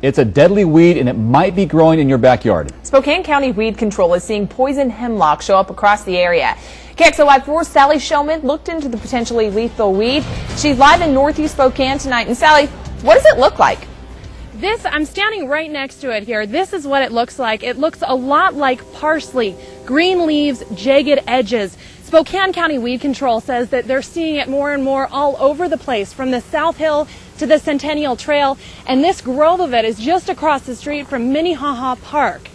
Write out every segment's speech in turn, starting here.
It's a deadly weed and it might be growing in your backyard. Spokane County Weed Control is seeing poison hemlock show up across the area. KXLY4's Sally Showman looked into the potentially lethal weed. She's live in northeast Spokane tonight. And Sally, what does it look like? I'm standing right next to it here. This is what it looks like. It looks a lot like parsley. Green leaves, jagged edges. Spokane County Weed Control says that they're seeing it more and more all over the place, from the South Hill to the Centennial Trail, and this grove of it is just across the street from Minnehaha Park.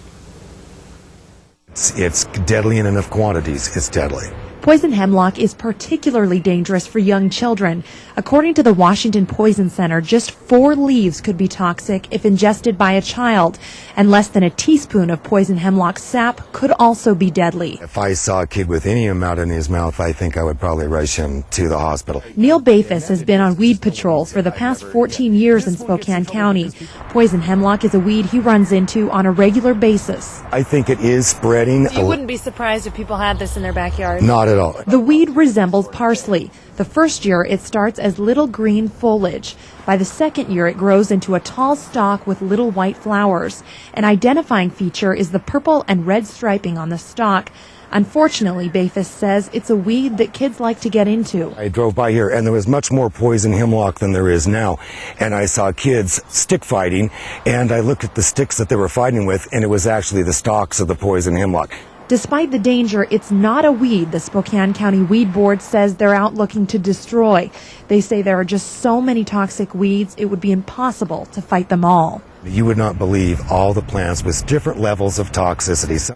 It's deadly in enough quantities. It's deadly. Poison hemlock is particularly dangerous for young children. According to the Washington Poison Center, just 4 leaves could be toxic if ingested by a child, and less than a teaspoon of poison hemlock sap could also be deadly. If I saw a kid with any amount in his mouth, I think I would probably rush him to the hospital. Neil Bafis has been on weed patrol for the past 14 years in Spokane County. Poison hemlock is a weed he runs into on a regular basis. I think it is spreading. So you wouldn't be surprised if people had this in their backyard? Not at all. The weed resembles parsley. The first year it starts as little green foliage. By the second year it grows into a tall stalk with little white flowers. An identifying feature is the purple and red striping on the stalk. Unfortunately, Bafis says it's a weed that kids like to get into. I drove by here and there was much more poison hemlock than there is now. And I saw kids stick fighting, and I looked at the sticks that they were fighting with, and it was actually the stalks of the poison hemlock. Despite the danger, it's not a weed the Spokane County Weed Board says they're out looking to destroy. They say there are just so many toxic weeds, it would be impossible to fight them all. You would not believe all the plants with different levels of toxicity.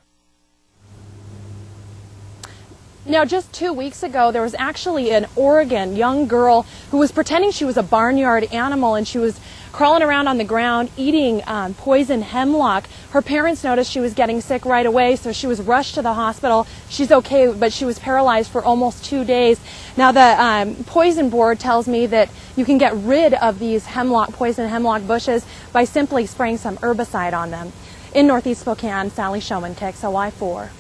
Now, just 2 weeks ago, there was actually an Oregon young girl who was pretending she was a barnyard animal, and she was crawling around on the ground eating poison hemlock. Her parents noticed she was getting sick right away, so she was rushed to the hospital. She's okay, but she was paralyzed for almost 2 days. Now, the poison board tells me that you can get rid of these poison hemlock bushes by simply spraying some herbicide on them. In northeast Spokane, Sally Showman, KXLY4.